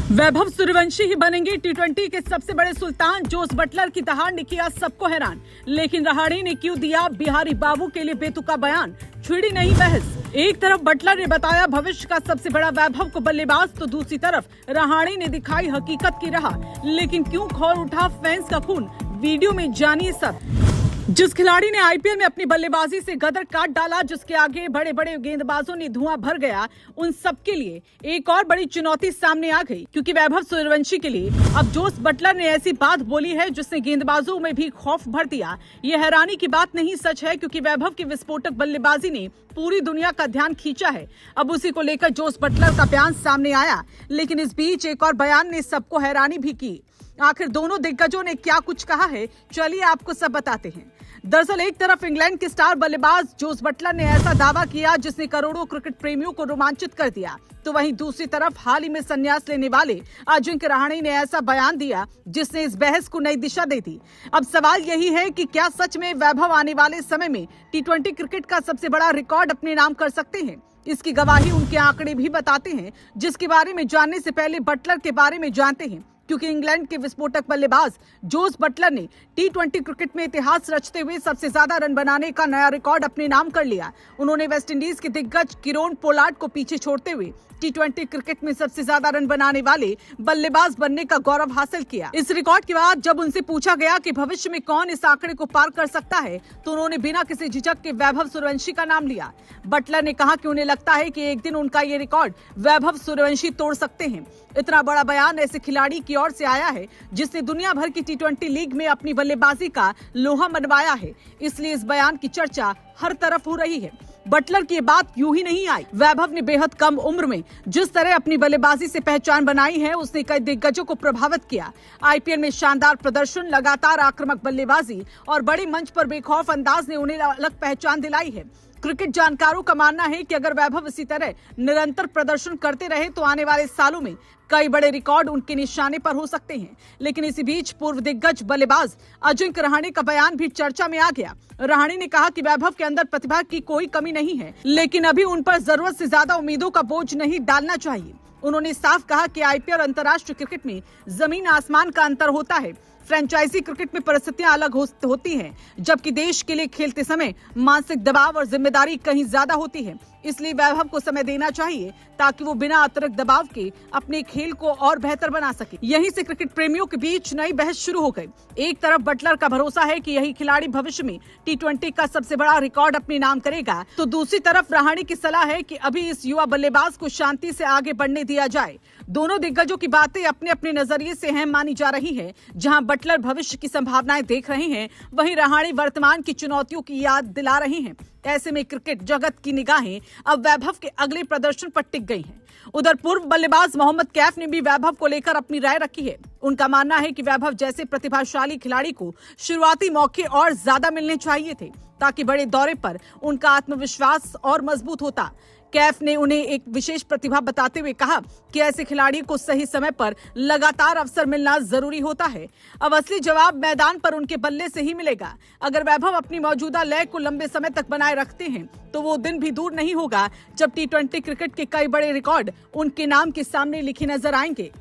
वैभव सूर्यवंशी ही बनेंगे टी20 के सबसे बड़े सुल्तान। जोस बटलर की दहाड़ ने किया सबको हैरान, लेकिन रहाणे ने क्यों दिया बिहारी बाबू के लिए बेतुका बयान? छिड़ी नहीं बहस। एक तरफ बटलर ने बताया भविष्य का सबसे बड़ा वैभव को बल्लेबाज, तो दूसरी तरफ रहाणे ने दिखाई हकीकत की राह। लेकिन क्यों खौल उठा फैंस का खून? वीडियो में जानिए सब। जिस खिलाड़ी ने आईपीएल में अपनी बल्लेबाजी से गदर काट डाला, जिसके आगे बड़े बड़े गेंदबाजों ने धुआं भर गया, उन सबके लिए एक और बड़ी चुनौती सामने आ गई, क्योंकि वैभव सूर्यवंशी के लिए अब जोस बटलर ने ऐसी बात बोली है जिसने गेंदबाजों में भी खौफ भर दिया। ये हैरानी की बात नहीं, सच है, क्योंकि वैभव की विस्फोटक बल्लेबाजी ने पूरी दुनिया का ध्यान खींचा है। अब उसी को लेकर जोस बटलर का बयान सामने आया, लेकिन इस बीच एक और बयान ने सबको हैरानी भी की। आखिर दोनों दिग्गजों ने क्या कुछ कहा है, चलिए आपको सब बताते हैं। दरअसल एक तरफ इंग्लैंड के स्टार बल्लेबाज जोस बटलर ने ऐसा दावा किया जिसने करोड़ों क्रिकेट प्रेमियों को रोमांचित कर दिया, तो वहीं दूसरी तरफ हाल ही में संन्यास लेने वाले अजिंक्य रहाणे ने ऐसा बयान दिया जिसने इस बहस को नई दिशा दे दी। अब सवाल यही है कि क्या सच में वैभव आने वाले समय में टी20 क्रिकेट का सबसे बड़ा रिकॉर्ड अपने नाम कर सकते हैं? इसकी गवाही उनके आंकड़े भी बताते हैं, जिसके बारे में जानने से पहले बटलर के बारे में जानते हैं, क्योंकि इंग्लैंड के विस्फोटक बल्लेबाज जोस बटलर ने टी20 क्रिकेट में इतिहास रचते हुए सबसे ज्यादा रन बनाने का नया रिकॉर्ड अपने नाम कर लिया। उन्होंने वेस्टइंडीज के दिग्गज किरोन पोलार्ड को पीछे छोड़ते हुए टी20 क्रिकेट में सबसे ज्यादा रन बनाने वाले बल्लेबाज बनने का गौरव हासिल किया। इस रिकॉर्ड के बाद जब उनसे पूछा गया कि भविष्य में कौन इस आंकड़े को पार कर सकता है, तो उन्होंने बिना किसी झिझक के वैभव सूर्यवंशी का नाम लिया। बटलर ने कहा कि उन्हें लगता है कि एक दिन उनका ये रिकॉर्ड वैभव सूर्यवंशी तोड़ सकते हैं। इतना बड़ा बयान ऐसे खिलाड़ी की ओर से आया है जिसने दुनिया भर की टी20 लीग में अपनी बल्लेबाजी का लोहा मनवाया है, इसलिए इस बयान की चर्चा हर तरफ हो रही है। बटलर की बात यूं ही नहीं आई। वैभव ने बेहद कम उम्र में जिस तरह अपनी बल्लेबाजी से पहचान बनाई है, उसने कई दिग्गजों को प्रभावित किया। आईपीएल में शानदार प्रदर्शन, लगातार आक्रामक बल्लेबाजी और बड़े मंच पर बेखौफ अंदाज ने उन्हें अलग पहचान दिलाई है। क्रिकेट जानकारों का मानना है कि अगर वैभव इसी तरह निरंतर प्रदर्शन करते रहे तो आने वाले सालों में कई बड़े रिकॉर्ड उनके निशाने पर हो सकते हैं। लेकिन इसी बीच पूर्व दिग्गज बल्लेबाज अजिंक्य रहाणे का बयान भी चर्चा में आ गया। रहाणे ने कहा कि वैभव के अंदर प्रतिभा की कोई कमी नहीं है, लेकिन अभी उन पर जरूरत से ज्यादा उम्मीदों का बोझ नहीं डालना चाहिए। उन्होंने साफ कहा कि आईपीएल और अंतर्राष्ट्रीय क्रिकेट में जमीन आसमान का अंतर होता है। फ्रेंचाइजी क्रिकेट में परिस्थितियां अलग होती हैं, जबकि देश के लिए खेलते समय मानसिक दबाव और जिम्मेदारी कहीं ज्यादा होती है। इसलिए वैभव को समय देना चाहिए ताकि वो बिना अतिरिक्त दबाव के अपने खेल को और बेहतर बना सके। यहीं से क्रिकेट प्रेमियों के बीच नई बहस शुरू हो गई। एक तरफ बटलर का भरोसा है कि यही खिलाड़ी भविष्य में टी20 का सबसे बड़ा रिकॉर्ड अपने नाम करेगा, तो दूसरी तरफ रहाणे की सलाह है कि अभी इस युवा बल्लेबाज को शांति से आगे बढ़ने दिया जाए। दोनों दिग्गजों की बातें अपने अपने नजरिए से अहम मानी जा रही है। जहां बटलर भविष्य की संभावनाएं देख रहे हैं, वहीं रहाणे वर्तमान की चुनौतियों की याद दिला रहे हैं। ऐसे में क्रिकेट जगत की निगाहें अब वैभव के अगले प्रदर्शन पर टिक गई हैं। उधर पूर्व बल्लेबाज मोहम्मद कैफ ने भी वैभव को लेकर अपनी राय रखी है। उनका मानना है कि वैभव जैसे प्रतिभाशाली खिलाड़ी को शुरुआती मौके और ज्यादा मिलने चाहिए थे, ताकि बड़े दौरे पर उनका आत्मविश्वास और मजबूत होता। कैफ ने उन्हें एक विशेष प्रतिभा बताते हुए कहा कि ऐसे खिलाड़ी को सही समय पर लगातार अवसर मिलना जरूरी होता है। अब असली जवाब मैदान पर उनके बल्ले से ही मिलेगा। अगर वैभव अपनी मौजूदा लय को लंबे समय तक बनाए रखते हैं, तो वो दिन भी दूर नहीं होगा जब टी20 क्रिकेट के कई बड़े रिकॉर्ड उनके नाम के सामने लिखे नजर आएंगे।